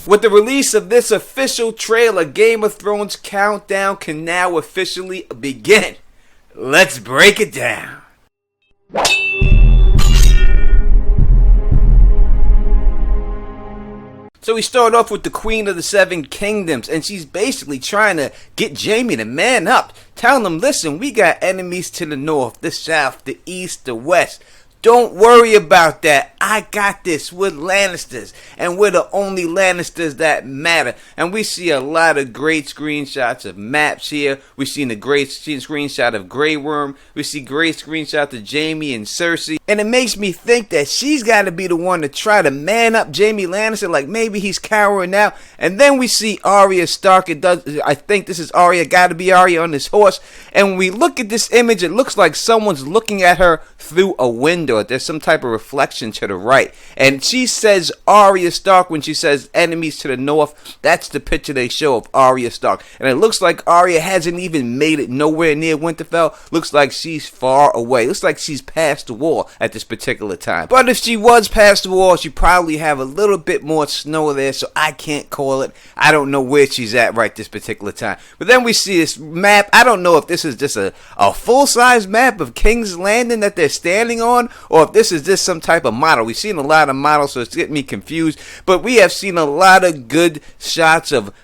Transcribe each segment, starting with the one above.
With the release of this official trailer, Game of Thrones countdown can now officially begin. Let's break it down. So we start off with the Queen of the Seven Kingdoms, and she's basically trying to get Jaime to man up, telling him, listen, we got enemies to the north, the south, the east, the west. Don't worry about that. I got this. We're Lannisters, and we're the only Lannisters that matter. And we see a lot of great screenshots of maps here. We've seen a great screenshot of Grey Worm. We see great screenshots of Jaime and Cersei. And it makes me think that she's got to be the one to try to man up Jaime Lannister, like maybe he's cowering out. And then we see Arya Stark. I think this is Arya, got to be Arya on this horse. And when we look at this image, it looks like someone's looking at her through a window. There's some type of reflection to the right. And she says Arya Stark when she says enemies to the north. That's the picture they show of Arya Stark. And it looks like Arya hasn't even made it nowhere near Winterfell. Looks like she's far away. Looks like she's past the wall at this particular time. But if she was past the wall, she probably have a little bit more snow there, so I can't call it. I don't know where she's at right this particular time. But then we see this map. I don't know if this is just a full-size map of King's Landing that they're standing on, or if this is just some type of model. We've seen a lot of models, so it's getting me confused. But we have seen a lot of good shots of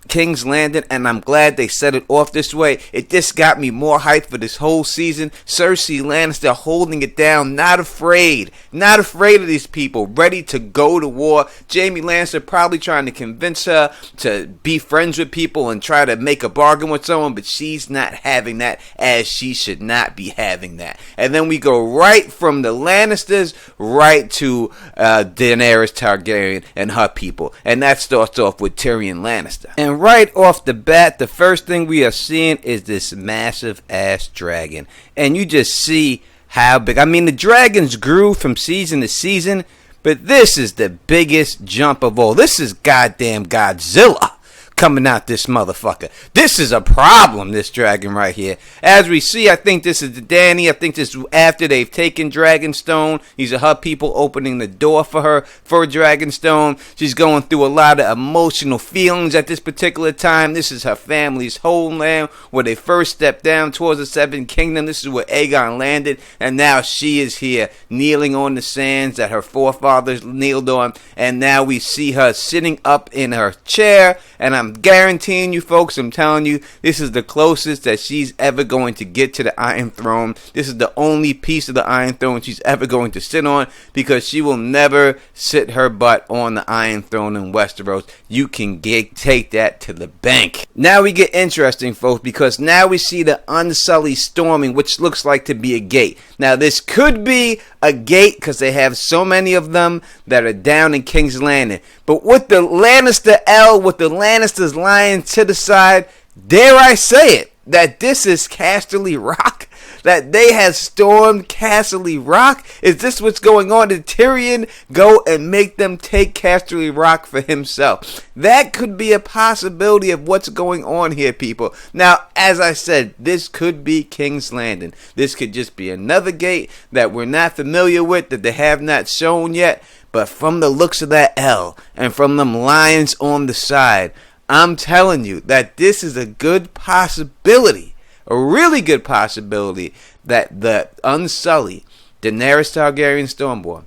King's Landing, and I'm glad they set it off this way. It just got me more hyped for this whole season. Cersei Lannister holding it down, not afraid of these people, ready to go to war. Jaime Lannister probably trying to convince her to be friends with people and try to make a bargain with someone, but she's not having that, as she should not be having that. And then we go right from the Lannisters right to Daenerys Targaryen and her people, and that starts off with Tyrion Lannister. And right off the bat, the first thing we are seeing is this massive ass dragon. And you just see how big. I mean, the dragons grew from season to season, but this is the biggest jump of all. This is goddamn Godzilla coming out this motherfucker. This is a problem, this dragon right here. As we see, I think this is the Dany. I think this is after they've taken Dragonstone. These are her people opening the door for her for Dragonstone. She's going through a lot of emotional feelings at this particular time. This is her family's homeland, where they first stepped down towards the Seven Kingdom. This is where Aegon landed, and now she is here kneeling on the sands that her forefathers kneeled on. And now we see her sitting up in her chair, and I'm guaranteeing you folks, I'm telling you, this is the closest that she's ever going to get to the Iron Throne. This is the only piece of the Iron Throne she's ever going to sit on, because she will never sit her butt on the Iron Throne in Westeros. You can take that to the bank. Now we get interesting, folks, because now we see the Unsullied storming, which looks like to be a gate. Now this could be a gate because they have so many of them that are down in King's Landing. But with the Lannister L, with the Lannisters lying to the side, dare I say it, that this is Casterly Rock? That they have stormed Casterly Rock? Is this what's going on? Did Tyrion go and make them take Casterly Rock for himself? That could be a possibility of what's going on here, people. Now, as I said, this could be King's Landing. This could just be another gate that we're not familiar with, that they have not shown yet. But from the looks of that L and from them lions on the side, I'm telling you that this is a good possibility, a really good possibility, that the Unsullied, Daenerys Targaryen Stormborn,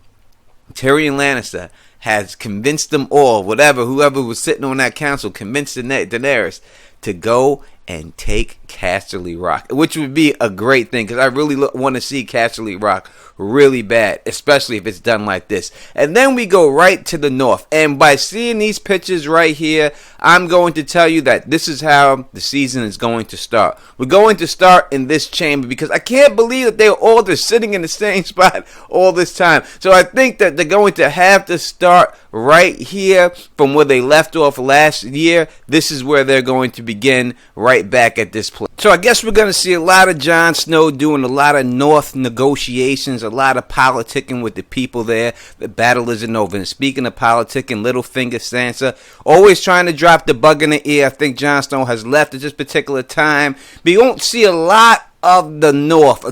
Tyrion Lannister, has convinced them all, whoever was sitting on that council, convinced Daenerys to go and take Casterly Rock, which would be a great thing, because I really want to see Casterly Rock really bad, especially if it's done like this. And then we go right to the north, and by seeing these pictures right here, I'm going to tell you that this is how the season is going to start. We're going to start in this chamber, because I can't believe that they're all just sitting in the same spot all this time. So I think that they're going to have to start right here from where they left off last year. This is where they're going to begin, right back at this place. So I guess we're going to see a lot of Jon Snow doing a lot of north negotiations, a lot of politicking with the people there. The battle isn't over. And speaking of politicking, Littlefinger Sansa always trying to drop the bug in the ear. I think Jon Snow has left at this particular time, but you won't see a lot of the north,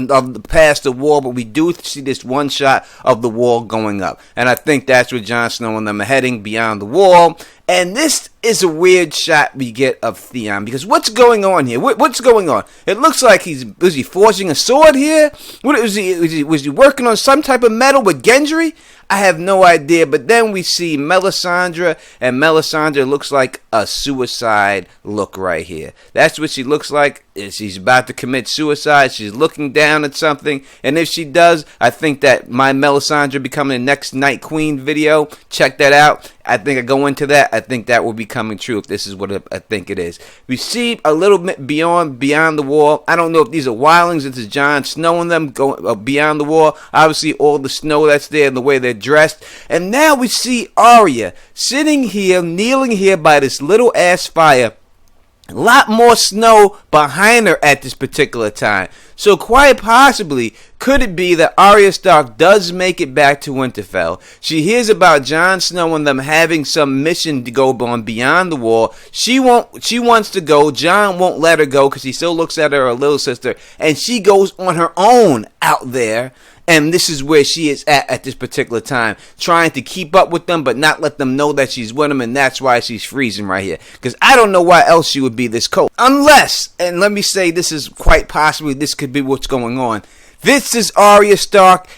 past the wall, but we do see this one shot of the wall going up. And I think that's where Jon Snow and them are heading, beyond the wall. And this is a weird shot we get of Theon, because what's going on here? What's going on? It looks like was he forging a sword here? Was he working on some type of metal with Gendry? I have no idea. But then we see Melisandre, and Melisandre looks like a suicide look right here. That's what she looks like. She's about to commit suicide. She's looking down at something, and if she does, I think that my Melisandre becoming the next Night Queen video. Check that out. I think I go into that. I think that will be coming true if this is what I think it is. We see a little bit beyond the wall. I don't know if these are wildlings. This is Jon Snow and them going beyond the wall. Obviously, all the snow that's there and the way they're dressed. And now we see Arya sitting here, kneeling here by this little ass fire. A lot more snow behind her at this particular time. So quite possibly, could it be that Arya Stark does make it back to Winterfell? She hears about Jon Snow and them having some mission to go on beyond the wall. She wants to go. Jon won't let her go because he still looks at her little sister. And she goes on her own out there. And this is where she is at this particular time, trying to keep up with them, but not let them know that she's with them, and that's why she's freezing right here. Because I don't know why else she would be this cold. Unless, and let me say this is quite possibly, this could be what's going on. This is Arya Stark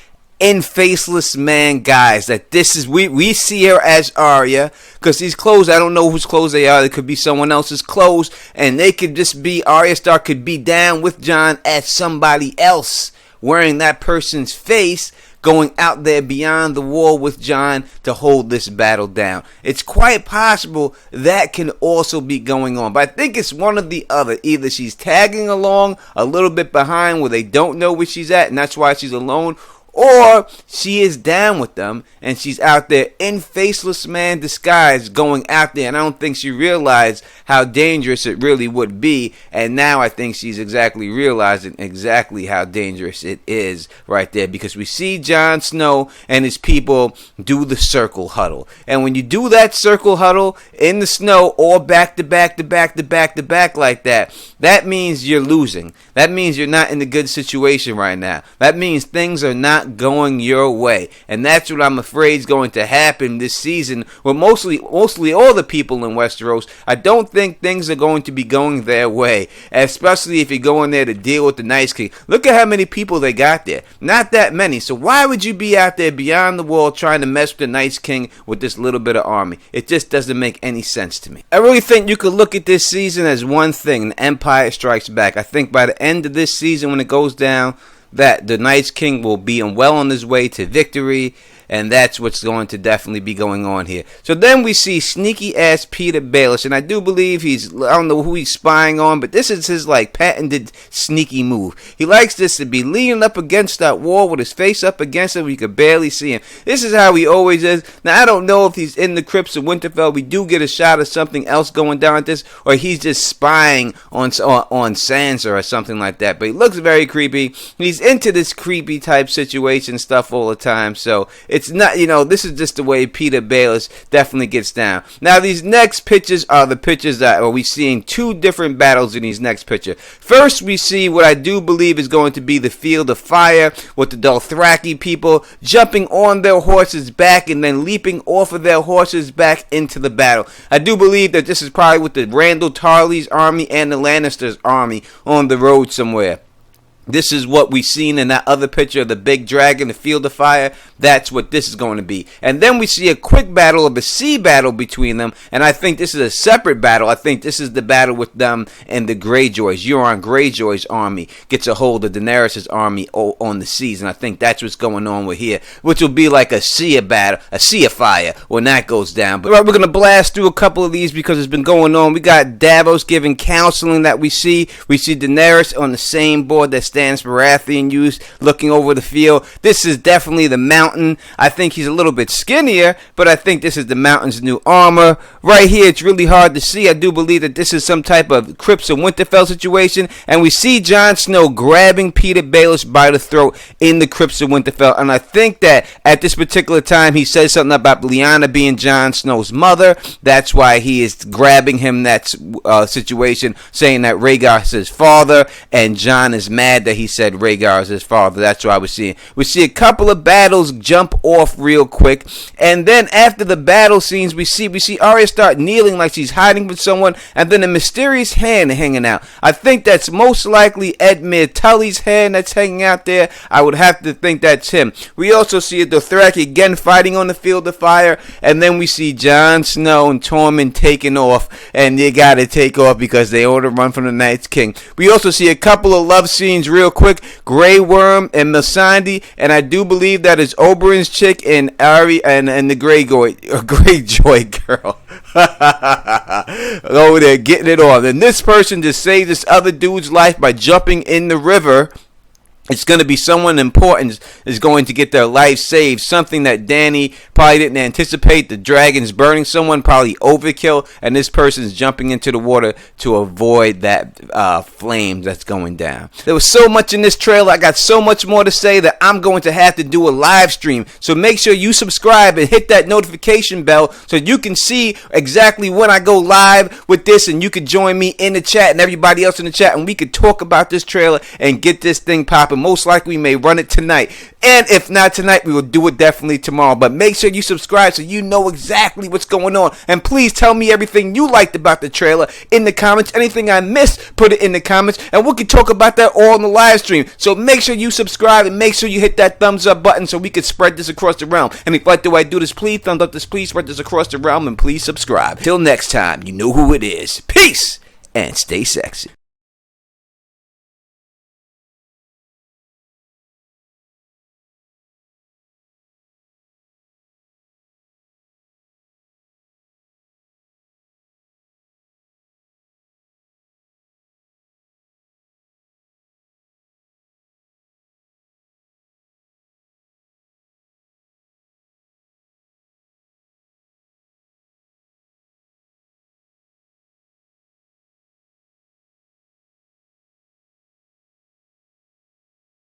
in Faceless Man, guys. That this is, we see her as Arya, because these clothes, I don't know whose clothes they are. They could be someone else's clothes, and they could just be, Arya Stark could be down with Jon as somebody else, wearing that person's face, going out there beyond the wall with Jon to hold this battle down. It's quite possible that can also be going on. But I think it's one or the other. Either she's tagging along a little bit behind where they don't know where she's at, and that's why she's alone, or she is down with them and she's out there in Faceless Man disguise going out there, and I don't think she realized how dangerous it really would be, and now I think she's exactly realizing exactly how dangerous it is right there, because we see Jon Snow and his people do the circle huddle, and when you do that circle huddle in the snow or back to back to back to back to back like that, that means you're losing. That means you're not in a good situation right now. That means things are not going your way, and that's what I'm afraid is going to happen this season with mostly all the people in Westeros. I don't think things are going to be going their way, especially if you go in there to deal with the Night King. Look at how many people they got there. Not that many. So why would you be out there beyond the wall trying to mess with the Night King with this little bit of army? It just doesn't make any sense to me. I really think you could look at this season as one thing: the Empire Strikes Back. I think by the end of this season, when it goes down, that the Night King will be well on his way to victory, and that's what's going to definitely be going on here. So then we see sneaky ass Peter Baelish, and I do believe I don't know who he's spying on, but this is his patented sneaky move. He likes this to be leaning up against that wall with his face up against it where you could barely see him. This is how he always is. Now I don't know if he's in the crypts of Winterfell. We do get a shot of something else going down at this, or he's just spying on Sansa or something like that. But he looks very creepy. He's into this creepy type situation stuff all the time, so it's not, this is just the way Peter Baelish definitely gets down. Now, these next pictures are the pictures that we're seeing two different battles in these next pictures. First, we see what I do believe is going to be the Field of Fire with the Dothraki people jumping on their horses' back and then leaping off of their horses' back into the battle. I do believe that this is probably with the Randall Tarley's army and the Lannisters' army on the road somewhere. This is what we've seen in that other picture of the big dragon, the Field of Fire. That's what this is going to be. And then we see a quick battle of a sea battle between them. And I think this is a separate battle. I think this is the battle with them and the Greyjoys. Euron Greyjoy's army gets a hold of Daenerys' army on the seas. And I think that's what's going on with here, which will be like a sea of battle, a sea of fire when that goes down. But we're going to blast through a couple of these because it's been going on. We got Davos giving counseling that we see. We see Daenerys on the same board that Stannis Baratheon used, looking over the field. This is definitely the Mountain. I think he's a little bit skinnier, but I think this is the Mountain's new armor. Right here, it's really hard to see. I do believe that this is some type of Crypts of Winterfell situation, and we see Jon Snow grabbing Peter Baelish by the throat in the Crypts of Winterfell, and I think that at this particular time, he says something about Lyanna being Jon Snow's mother. That's why he is grabbing him, that situation, saying that Rhaegar is his father, and Jon is mad mad that he said Rhaegar is his father. That's what I was seeing. We see a couple of battles jump off real quick, and then after the battle scenes, we see Arya start kneeling like she's hiding from someone, and then a mysterious hand hanging out. I think that's most likely Edmure Tully's hand that's hanging out there. I would have to think that's him. We also see the Dothraki again fighting on the field of fire, and then we see Jon Snow and Tormund taking off, and they gotta take off because they order run from the Night's King. We also see a couple of love scenes real quick. Grey Worm and Missandei, and I do believe that is Oberyn's chick and Arya and the Greyjoy girl. Over there getting it on. And this person just saved this other dude's life by jumping in the river. It's going to be someone important is going to get their life saved. Something that Dany probably didn't anticipate. The dragon's burning someone, probably overkill. And this person's jumping into the water to avoid that flame that's going down. There was so much in this trailer. I got so much more to say that I'm going to have to do a live stream. So make sure you subscribe and hit that notification bell so you can see exactly when I go live with this. And you can join me in the chat and everybody else in the chat. And we could talk about this trailer and get this thing popping. Most likely we may run it tonight, and if not tonight, we will do it definitely tomorrow. But make sure you subscribe so you know exactly what's going on, and please tell me everything you liked about the trailer in the comments. Anything I missed, put it in the comments, and we can talk about that all in the live stream. So make sure you subscribe and make sure you hit that thumbs up button so we can spread this across the realm. And if you like the way I do this, please thumbs up this, please spread this across the realm, and please subscribe. Till next time, you know who it is. Peace and stay sexy.